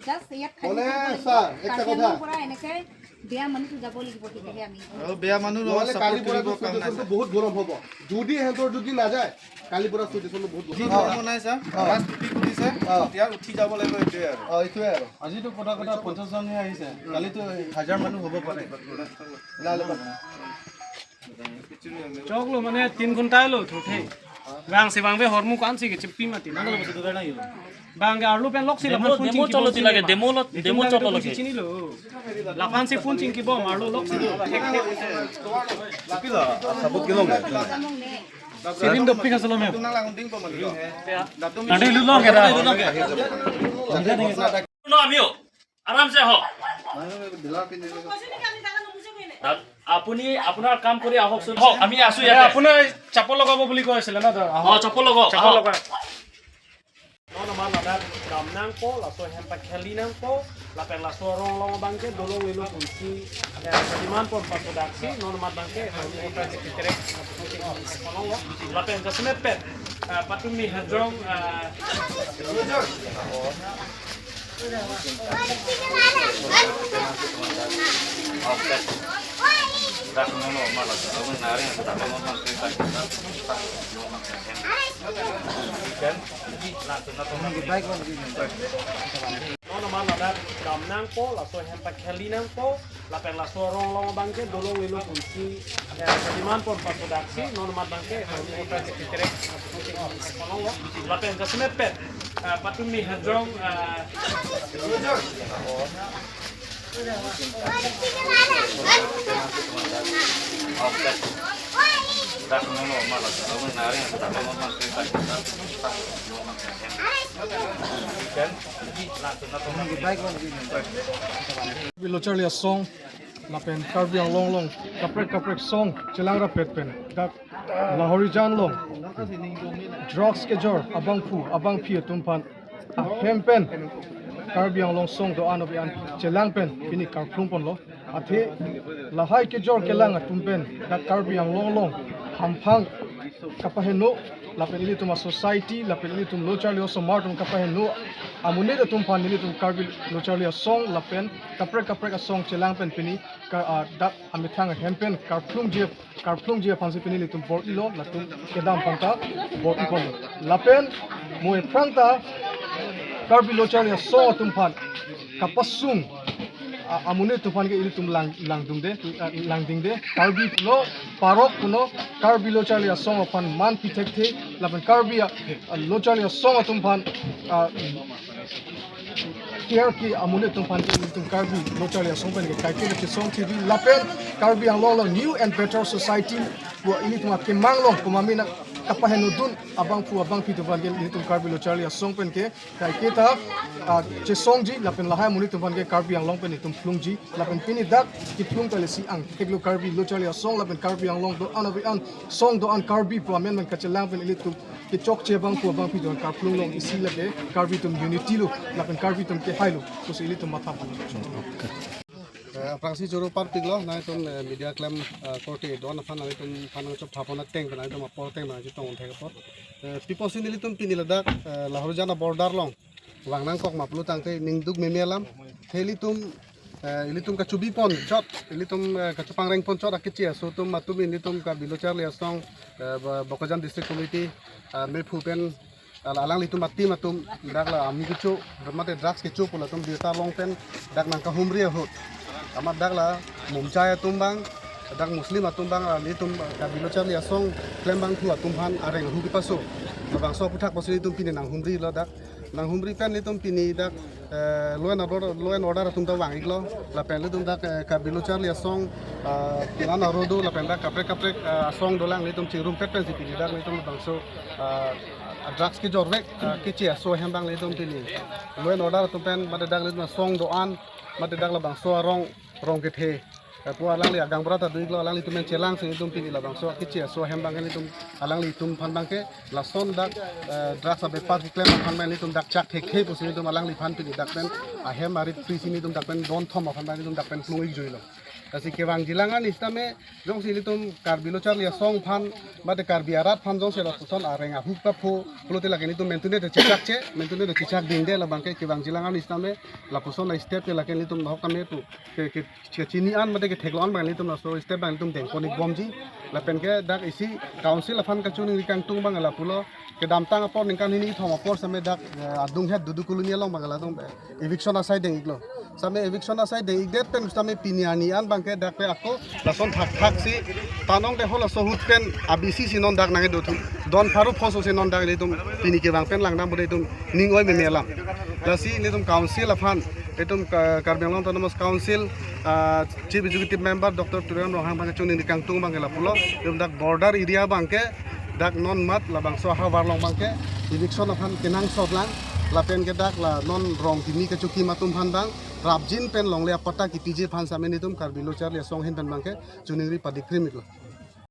জাস্ট ইয়াত খালি মানে স্যার একটা কথা পৰা এনেকে বেয়া মানুহ যাব লাগিব তেতিয়াহে আমি আৰু বেয়া মানুহ নহলে কালি পৰা কাম নাই সিচুৱেশ্যনটো বহুত গৰম হ'ব যদি হেঁতৰ যদি নাযায় কালি পৰা সিচুৱেশ্যনটো বহুত যি গৰম গৰম নাই ছাৰ লাষ্ট টুপি খুলিছে এতিয়া উঠি যাব লাগিব এইটোৱে আৰু এইটোৱে আৰু আজিতো কথা 50 জনহে আহিছে কালিতো 1000 মানুহ হ'ব পাৰে Coklo mana 3 घंटा lo थोथे bang se bang be hormu kan si ke cepi mati nangalo bose do na yo bang ga arlo pen lok si la demo cholo ti lage demo cholo lage chini lo la pan se phone chin ki bom arlo lok si lapila sabut kilong ya sedim doppi khasalo me tunang lang ding paman yo ade lu lo ke no amio aram se ho আপুনি আপোনাৰ কাম কৰি আহক চোন আমি আছো ইয়াতে আপোনাৰ চাপল লগাব বুলি কৈ আছিল না চপল লগা চাপল লগা no ma la damnang ko la so hem pa khelinang ko la per la so rong long bangke dolong ilo kunci sediman por pasodaksi no ma bangke ha pra tikrek kolong la per jasme pet patumi hadrong no ma la damnang ko la so hem pa khelinang ko la per la so rong long bangke dolong ilo kunci sediman por pasodaksi no ma bangke ha pra tikrek kolong la per jasme pet patumi hadrong Bilochalia song lapen karbiang long long kaprek song chelangra pet pen dak lahori jan long drugs ke jor abang phi tumpan hempen karbiang long song do anobi an chelang pen pini karplung pon lo athe lahai ke jor kelang tumpen dak karbiang long long hamphang kapaheno lapen ili tuma society lapen ili tum lochalia so martum kapaheno amune da tum pan ili tum karbi lochalia song lapen kaprek song chelang pen pini dak amithang hempen karplung je pansi pini ili tum bor ilo latum kedam pangta bor ikon lapen moe prangta karbi lochalia song tumpan kapasung amune tufan ke ili tum langding de karbi puno parok puno karbi lochalia song pan man pitek the lapen karbi lochalia song tumpan care ki amune tumpan ke ili tum karbi lochalia song pen ke kai ke song tv lapen karbi ang lolo new and better society bu ili tum ke manglong kumamina kapahenudun abang pi tufan ke ili tum karbi lochalia song pen ke kai ke ta che song ji lapen lahai muni tumpan ke karbi ang long pen itum plung ji lapen pini dak ki plung kale si ang keglo karbi lochalia song lapen karbi ang long do anabi an song do an karbi pro amen man kachelang pen ili tum ke chok che bang pi do kar plung long isi lage karbi tum unity lu lapen karbi tum ke hailu to si ili tum matha pan Prangsi juru partik lo, na itu media klaim korti doan apa na itu panang cop thapona tank na itu mapor tank na itu tong thek pot. People sini itu pini ledak lahor jana border long, wangnang kok maplu tangte ningduk memelam, heli tum kacubi pon cot, tum kacupang reng pon cot akit cia, so tum matum ini tum kabilochar liastong Bokajam district committee mepupen alang litum mati matum dak la ami kicu ramate drugs kicu pula tum dita long pen dak nang kahumri hot amat dak la mumcaya tumbang dak muslim atumbang litum kabilochar liasong klembang tu atumhan areng hu kipaso bang so puthak pasuri tum pini nang humri lo dak nang humri pen litum pini dak law and order atum ta wang iglo la pen litum dak kabilochar liasong nana rodo la pen dak kaprek asong dolang litum chirum pet pen sipini dak litum bang so drugs ki jorvek kicia so hembang le tum tini loen order tum pen mate dag le song doan mate dag la bang so rong ke the pu alang le agang brata duig lo alang le tum chelang se tum tini la bang so kicia so hembang le tum alang le tum phan bang ke la son dak drugs abe par ki klem phan bang le tum dak chak thek the pu se tum alang le phan tini dak pen a hem arit free sini tum dak pen don thom phan bang le tum dak pen flui joilo Kasi kewang jilangan istame jong sili tum karbi locar lia song pan bade karbi arat pan jong sela puson areng ahuk kapu pulote lagi ni tum mentune de cicak ce mentune de cicak dinde la bangke kewang jilangan istame la puson la step ke lagi ni tum hok kame tu ke cinian bade ke thegloan bang ni tum la so step bang tum deng konik bomji la pen ke dak isi council la fan ka chuning rikang tung bang la pulo ke damtang apor ningkan ini thom apor same dak adung het dudu kulunia long bang la tum eviction asai deng iglo same eviction asai deng igdet pen same piniani an bangke dak pe ako lason thak si tanong de hola so hut pen abisi sinon dak nange dotu don faru phoso sinon dak le tum pini ke bang pen langnam bude tum ning oi me melam lasi le tum council afan etum Karbiang Autonomous Council Chief Executive Member Dr. Turian Rohang bangke chuning di kangtung bangke la pulo tum dak border area bangke dak non mat la bang so ha warlong bangke eviction afan kenang sotlang la pen ke dak la non rong tini ke chuki matum phan bang rabjin pen long le apata ki tije phan same ni tum Karbi locar le song hen pen bangke chuning ri padikrim iklo